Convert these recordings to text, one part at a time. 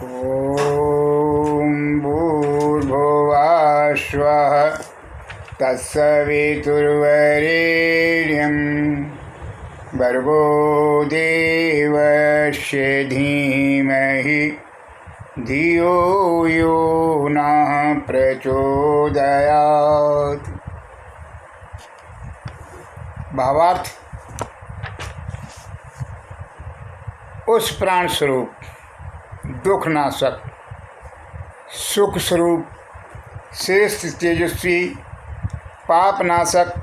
ॐ भूर्भुवः स्वः तत्सवितुर्वरेण्यं भर्गो देवस्य धीमहि धियो यो नः प्रचोदयात्। भावार्थ, उस प्राण स्वरूप, दुखनाशक, सुख स्वरूप, श्रेष्ठ तेजस्वी, पापनाशक,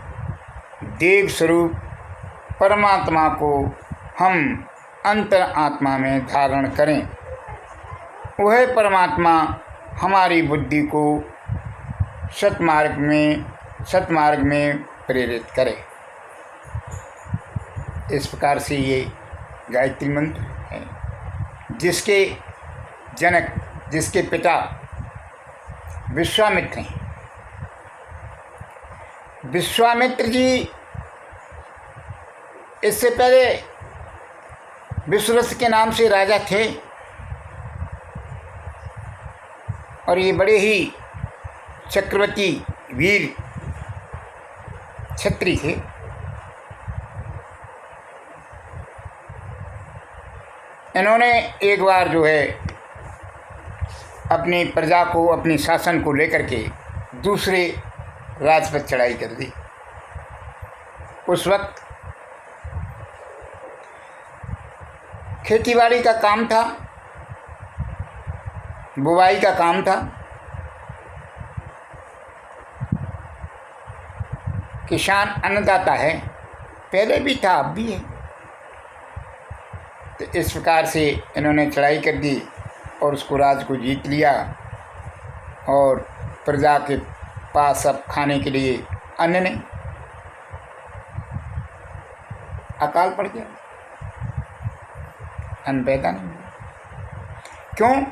देव स्वरूप परमात्मा को हम अंतर आत्मा में धारण करें। वह परमात्मा हमारी बुद्धि को सतमार्ग में प्रेरित करे। इस प्रकार से ये गायत्री मंत्र है, जिसके जनक, जिसके पिता विश्वामित्र हैं। विश्वामित्र जी इससे पहले विश्ववस्त के नाम से राजा थे और ये बड़े ही चक्रवर्ती वीर क्षत्रिय थे। इन्होंने एक बार जो है अपनी प्रजा को, अपनी शासन को लेकर के दूसरे राज पर चढ़ाई कर दी। उस वक्त खेतीबाड़ी का काम था, बुवाई का काम था। किसान अन्नदाता है, पहले भी था, अब भी है। तो इस प्रकार से इन्होंने चढ़ाई कर दी और उसको राज को जीत लिया और प्रजा के पास अब खाने के लिए अन्न नहीं। अकाल पड़ गया, अन्न पैदा नहीं हुआ। क्यों?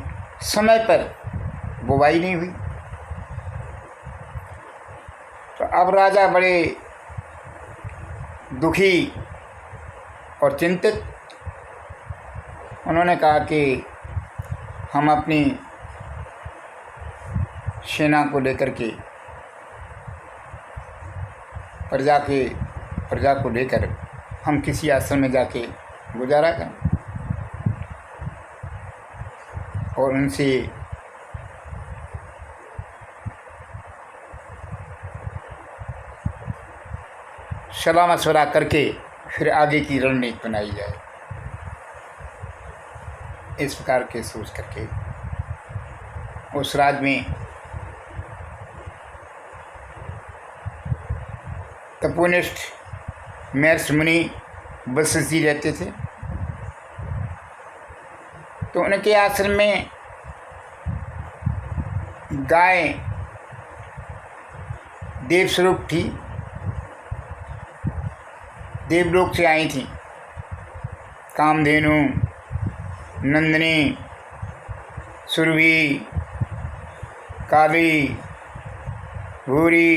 समय पर बुवाई नहीं हुई। तो अब राजा बड़े दुखी और चिंतित। उन्होंने कहा कि हम अपनी सेना को लेकर के प्रजा को लेकर हम किसी आश्रम में जाके गुजारा करें और उनसे सलाह मशवरा करके फिर आगे की रणनीति बनाई जाए। इस प्रकार के सोच करके उस राज्य में तपोनिष्ठ महर्षि मुनि वशिष्ठ जी रहते थे। तो उनके आश्रम में गाय देव स्वरूप थी, देवलोक से आई थी। कामधेनु, नंदिनी, सुरभि, काली, भूरी,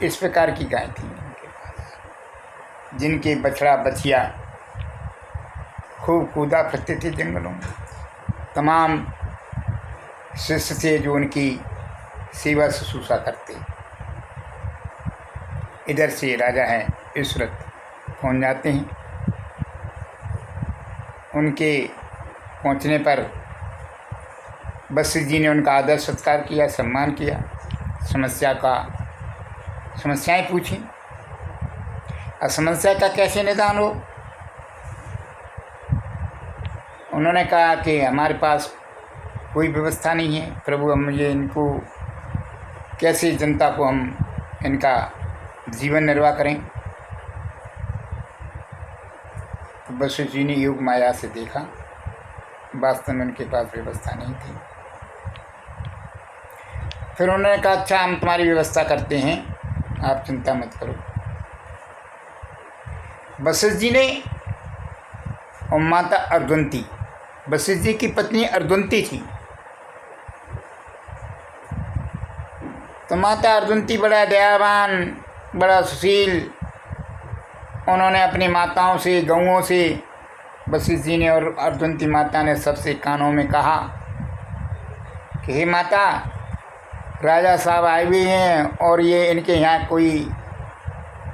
इस प्रकार की गाय थी उनके पास, जिनके बछड़ा बछिया खूब कूदा फिरते थे जंगलों में। तमाम शिष्य थे जो उनकी सेवा शुश्रूषा करते। इधर से राजा हैं विश्वरथ पहुँच जाते हैं। उनके पहुँचने पर वशिष्ठ जी ने उनका आदर सत्कार किया, सम्मान किया, समस्याएं पूछी। और समस्या का कैसे निदान हो? उन्होंने कहा कि हमारे पास कोई व्यवस्था नहीं है प्रभु, हम ये इनको कैसे, जनता को हम इनका जीवन निर्वाह करें। तो वशिष्ठ जी ने योग माया से देखा, वास्तव में उनके पास व्यवस्था नहीं थी। फिर उन्होंने कहा अच्छा, हम तुम्हारी व्यवस्था करते हैं, आप चिंता मत करो। वशिष्ठ जी ने और माता अर्जुनती, वशिष्ठ जी की पत्नी अर्जुनती थी। तो माता अर्जुनती बड़ा दयावान, बड़ा सुशील। उन्होंने अपनी माताओं से, गऊओं से, वशिष्ठ जी ने और अर्जुनती माता ने सबसे कानों में कहा कि हे माता, राजा साहब आए हुए हैं और ये इनके यहाँ कोई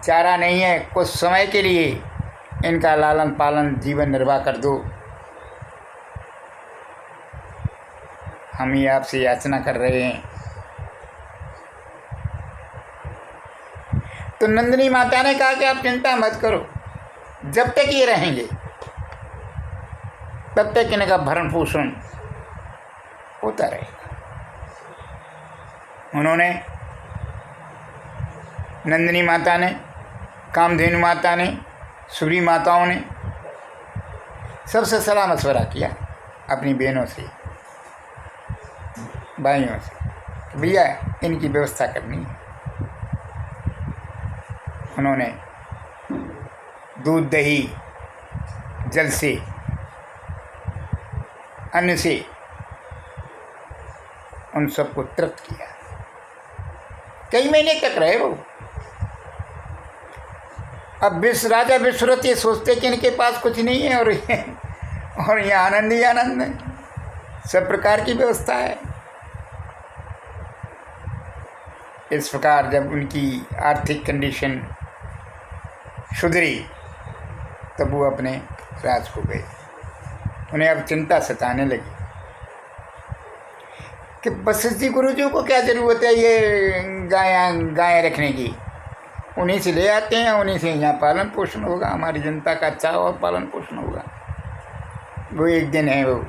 चारा नहीं है, कुछ समय के लिए इनका लालन पालन जीवन निर्वाह कर दो। हम ही आपसे याचना कर रहे हैं। तो नंदिनी माता ने कहा कि आप चिंता मत करो, जब तक ये रहेंगे तब तक इनका भरण पोषण होता रहेगा। उन्होंने, नंदिनी माता ने, कामधेनु माता ने, सूरी माताओं ने सबसे सलाह मशवरा किया अपनी बहनों से, भाइयों से, भैया इनकी व्यवस्था करनी है। उन्होंने दूध, दही, जल से, अन्न से उन सबको तृप्त किया। कई महीने तक रहे वो। अब राजा विश्वरथ ये सोचते कि इनके पास कुछ नहीं है और ये आनंद ही आनंद है, सब प्रकार की व्यवस्था है। इस प्रकार जब उनकी आर्थिक कंडीशन सुधरी तब वो अपने राज को गए। उन्हें अब चिंता सताने लगी कि वशिष्ठ जी गुरुजी को क्या ज़रूरत है ये गायें रखने की, उन्हीं से ले आते हैं, उन्हीं से यहाँ पालन पोषण होगा, हमारी जनता का अच्छा और पालन पोषण होगा। वो एक दिन है, वो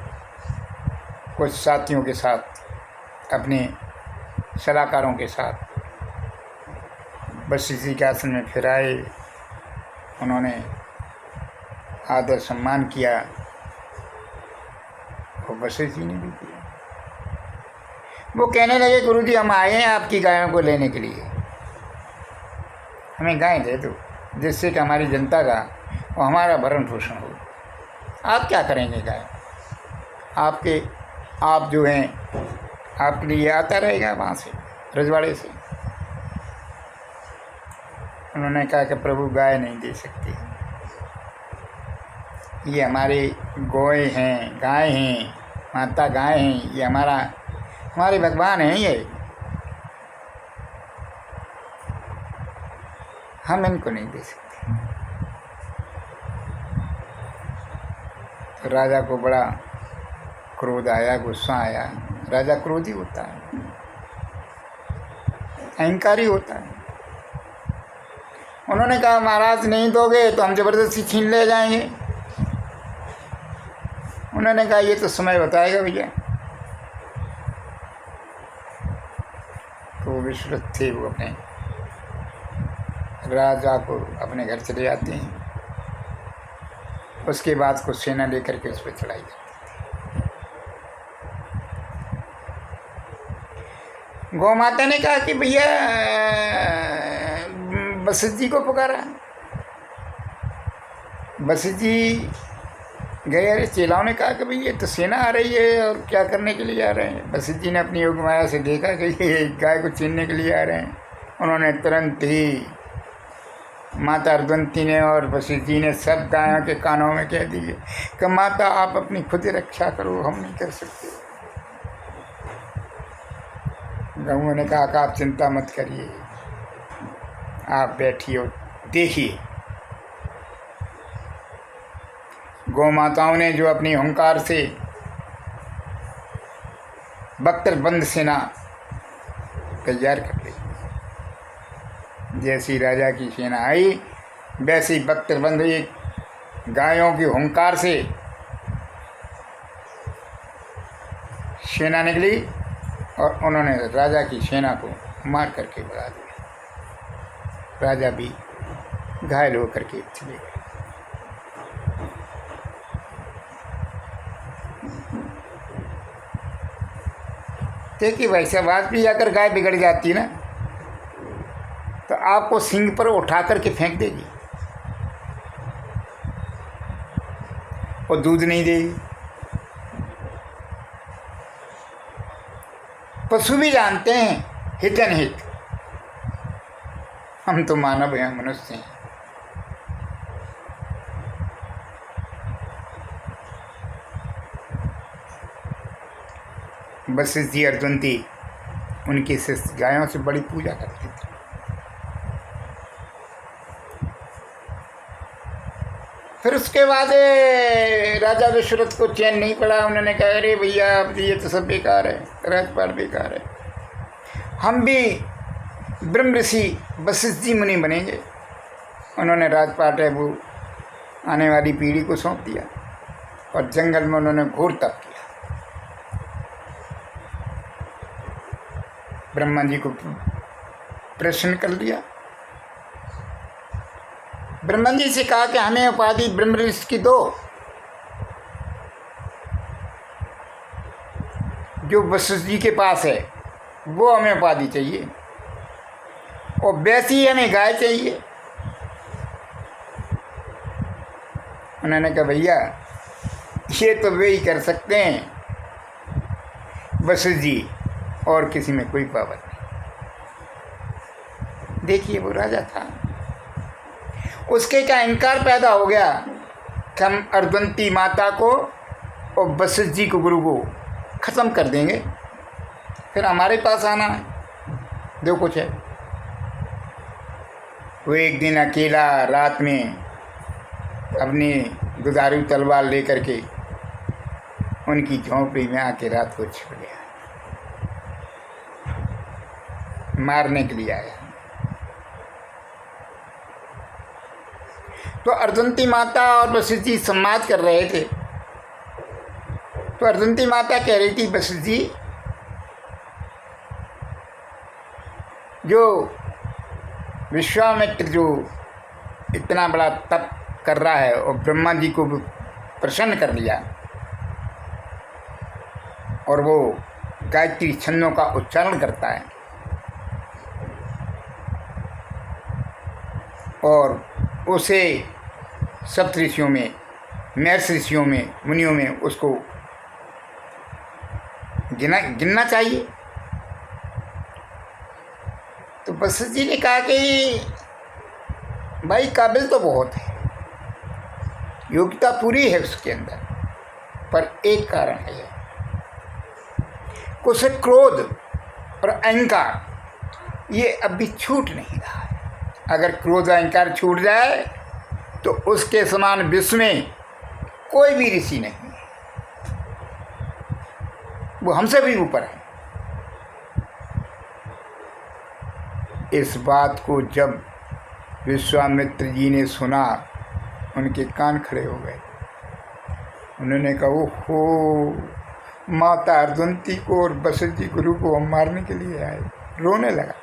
कुछ साथियों के साथ, अपने सलाहकारों के साथ वशिष्ठ जी के आसन में फिर आए। उन्होंने आदर सम्मान किया और वशिष्ठ जी ने भी किया। वो कहने लगे, गुरुजी हम आए हैं आपकी गायों को लेने के लिए, हमें गाय दे दो जिससे कि हमारी जनता का और हमारा भरण पोषण हो। आप क्या करेंगे गाय? आप जो हैं, आपके लिए आता रहेगा वहाँ से, रजवाड़े से। उन्होंने कहा कि प्रभु गाय नहीं दे सकते, ये हमारे गौए हैं, गाय हैं, माता गाय हैं, ये हमारे भगवान हैं, ये हम इनको नहीं दे सकते। तो राजा को बड़ा क्रोध आया, गुस्सा आया। राजा क्रोधी होता है, अहंकारी होता है। उन्होंने कहा महाराज नहीं दोगे तो हम जबरदस्ती छीन ले जाएंगे। उन्होंने कहा ये तो समय बताएगा भैया। तो विश्वरथ थे, वो अपने राजा को अपने घर चले जाते हैं। उसके बाद कुछ सेना लेकर के उस पर चढ़ाई करते थे। गौ माता ने कहा कि भैया वशिष्ठ जी को पुकारा। वशिष्ठ जी गए। अरे चेलाओं ने कहा कि भाई ये तो सेना आ रही है और क्या करने के लिए आ रहे हैं। वशिष्ठ जी ने अपनी योग माया से देखा कि ये गाय को छीनने के लिए आ रहे हैं। उन्होंने तुरंत ही, माता अर्धवंती ने और वशिष्ठ जी ने सब गायों के कानों में कह दिए कि माता आप अपनी खुद रक्षा करो, हम नहीं कर सकते। गऊओं ने कहा कि आप चिंता मत करिए, आप बैठिए और देखिए। गौ माताओं ने जो अपनी हुंकार से बख्तरबंद सेना तैयार कर ली। जैसी राजा की सेना आई वैसी बख्तरबंद एक गायों की हुंकार से सेना निकली और उन्होंने राजा की सेना को मार करके भगा दिया। राजा भी घायल होकर के चले गए। देखिए वैसे बात भी अगर गाय बिगड़ जाती ना तो आपको सींग पर उठा करके फेंक देगी और दूध नहीं देगी। पशु भी जानते हैं हित अनहित, हम तो मानव हैं, मनुष्य हैं। वशिष्ठ जी अर्जुनती उनकी शिष्य गायों से बड़ी पूजा करती थी। फिर उसके बाद राजा दशरथ को चैन नहीं पड़ा। उन्होंने कहा अरे भैया अब ये तो सब बेकार है, राजपाट बेकार है, हम भी ब्रह्म ऋषि वशिष्ठ जी मुनि बनेंगे। उन्होंने राजपाट है वो आने वाली पीढ़ी को सौंप दिया और जंगल में उन्होंने घोर तप किया। ब्रह्मा जी को प्रसन्न कर लिया। ब्रह्मा जी से कहा कि हमें उपाधि ब्रह्म ऋषि की दो, जो वशिष्ठ जी के पास है वो हमें उपाधि चाहिए, और वैसी ही हमें गाय चाहिए। उन्होंने कहा भैया ये तो वे ही कर सकते हैं वशिष्ठ जी, और किसी में कोई पावर नहीं। देखिए वो राजा था, उसके क्या अहंकार पैदा हो गया कि हम अर्धवंती माता को और वशिष्ठ जी को गुरु को ख़त्म कर देंगे, फिर हमारे पास आना है। जो कुछ है वो एक दिन अकेला रात में अपनी दुधारू तलवार लेकर के उनकी झोंपड़ी में आके रात को छिप गया, मारने के लिए आया। तो अर्धवंती माता और वशिष्ठ जी संवाद कर रहे थे। तो अर्धवंती माता कह रही थी वशिष्ठ जी, जो विश्वामित्र जो इतना बड़ा तप कर रहा है और ब्रह्मा जी को प्रसन्न कर लिया, और वो गायत्री छंदों का उच्चारण करता है और उसे सप्त ऋषियों में, महर्षि ऋषियों में, मुनियों में उसको गिनना चाहिए। तो वशिष्ठ जी ने कहा कि भाई काबिल तो बहुत है, योग्यता पूरी है उसके अंदर, पर एक कारण है कि उसे क्रोध और अहंकार ये अभी छूट नहीं रहा है। अगर क्रोध अहंकार छूट जाए तो उसके समान विश्व में कोई भी ऋषि नहीं है, वो हमसे भी ऊपर है। इस बात को जब विश्वामित्र जी ने सुना, उनके कान खड़े हो गए। उन्होंने कहा ओहो, माता अर्धवंती को और वशिष्ठ जी गुरु को हम मारने के लिए आए। रोने लगा,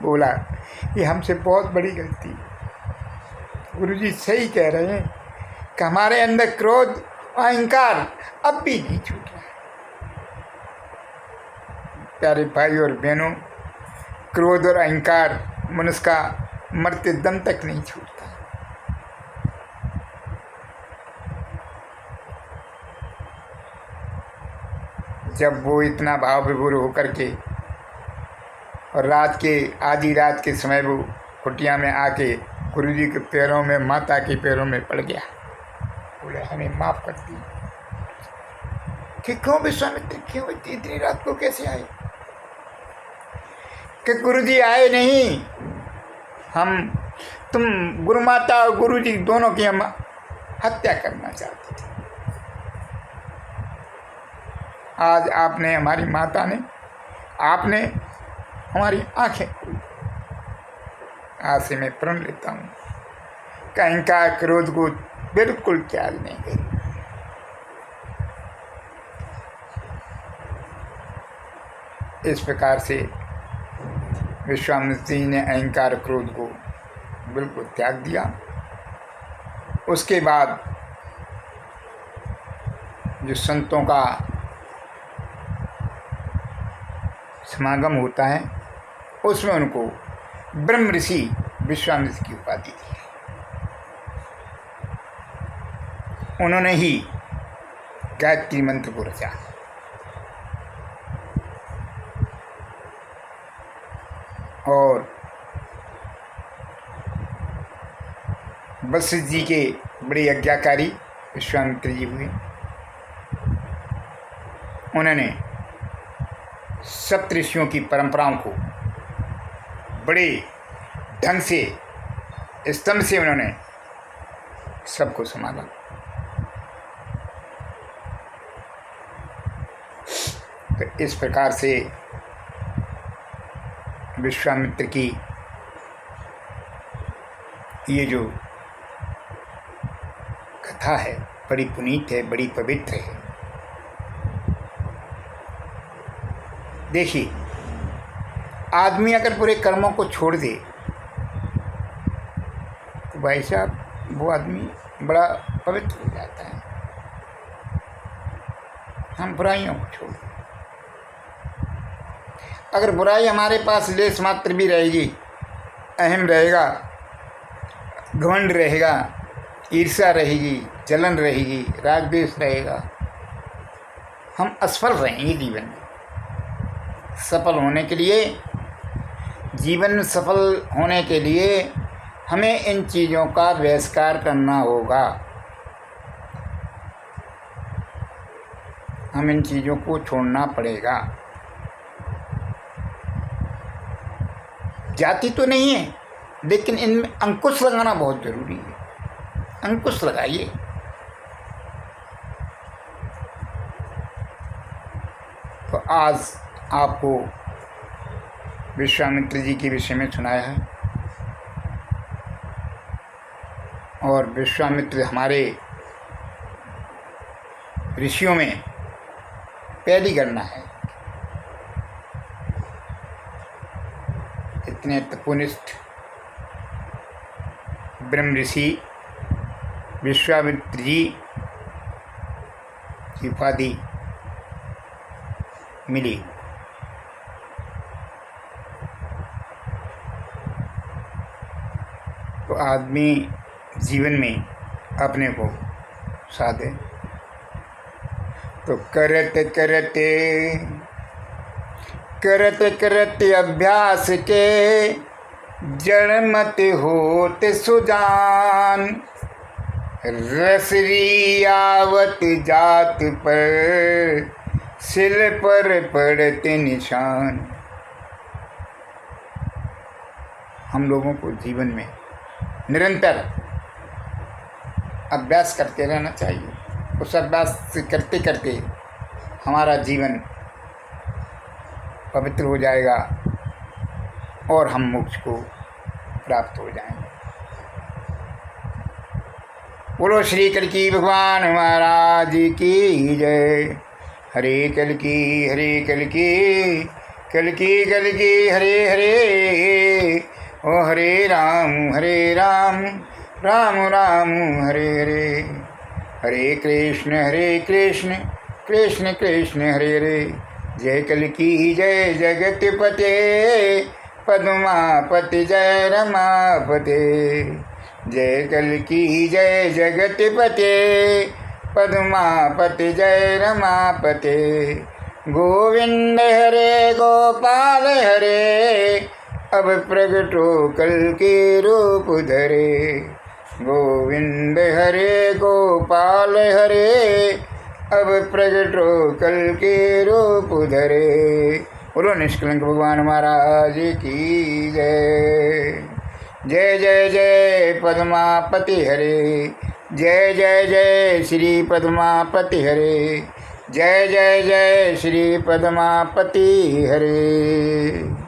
बोला ये हमसे बहुत बड़ी गलती है। गुरुजी सही कह रहे हैं कि हमारे अंदर क्रोध और अहंकार अब भी नहीं छूट रहा है। प्यारे भाई और बहनों, क्रोध और अहंकार मनुष्य का मरते दम तक नहीं छूटता। जब वो इतना भाव विभोर होकर के और रात के आधी रात के समय वो कुटिया में आके गुरुजी के पैरों में, माता के पैरों में पड़ गया, बोले हमें माफ़ कर दी। कि क्यों विश्वामित्र, क्यों इतनी रात को कैसे आए? कि गुरुजी आए नहीं, तुम गुरु माता और गुरुजी दोनों की हम हत्या करना चाहते थे। आज आपने, हमारी माता ने, आपने हमारी आंखें खोली। आज से मैं प्रण लेता हूँ कि अहंकार क्रोध को बिल्कुल त्याग नहीं करें। इस प्रकार से विश्वामित्र जी ने अहंकार क्रोध को बिल्कुल त्याग दिया। उसके बाद जो संतों का समागम होता है उसमें उनको ब्रह्म ऋषि विश्वामित्र की उपाधि दी। उन्होंने ही गायत्री मंत्र को रचा और वशिष्ठ जी के बड़े आज्ञाकारी विश्वामित्र जी हुए उन्होंने सप्तऋषियों की परंपराओं को बड़े ढंग से स्तंभ से उन्होंने सबको संभाला। तो इस प्रकार से विश्वामित्र की ये जो कथा है बड़ी पुनीत है, बड़ी पवित्र है। देखिए, आदमी अगर पूरे कर्मों को छोड़ दे तो भाई साहब वो आदमी बड़ा पवित्र हो जाता है। हम बुराइयों को छोड़ दें। अगर बुराई हमारे पास लेस मात्र भी रहेगी, अहम रहेगा, घमंड रहेगा, ईर्ष्या रहेगी, जलन रहेगी, राग द्वेष रहेगा, हम असफल रहेंगे जीवन में। सफल होने के लिए, जीवन में सफल होने के लिए हमें इन चीज़ों का बहिष्कार करना होगा। हम इन चीज़ों को छोड़ना पड़ेगा। जाति तो नहीं है, लेकिन इनमें अंकुश लगाना बहुत ज़रूरी है। अंकुश लगाइए। तो आज आपको विश्वामित्र जी के विषय में सुनाया है। और विश्वामित्र हमारे ऋषियों में पहली गणना है। इतने तपोनिष्ठ ब्रह्म ऋषि विश्वामित्र जी की उपाधि मिली। तो आदमी जीवन में अपने को साधे तो करते करते अभ्यास के जड़ मत होते सुजान। रसरी आवत जात पर सिल पर पड़ते निशान। हम लोगों को जीवन में निरंतर अभ्यास करते रहना चाहिए। उस अभ्यास करते करते हमारा जीवन पवित्र हो जाएगा और हम मोक्ष को प्राप्त हो जाएंगे। बोलो श्री कल्की भगवान महाराज की जय। हरे कल्की हरे हरे। ओ हरे राम राम राम हरे हरे। हरे कृष्ण कृष्ण कृष्ण हरे हरे। जय कल्की जय जगतपते पद्मापति जय रमापते। जय कल्की जय जगतपते पद्मापति जय रमापते। गोविंद हरे गोपाल हरे अब प्रगटो कल के रूप धरे। गोविंद हरे गोपाल हरे अब प्रगटो कल के रूप धरे। बोलो निष्कलंक भगवान महाराज की जय। जय जय जय पद्मापति हरे। जय जय जय श्री पद्मापति हरे। जय जय जय श्री पद्मापति हरे।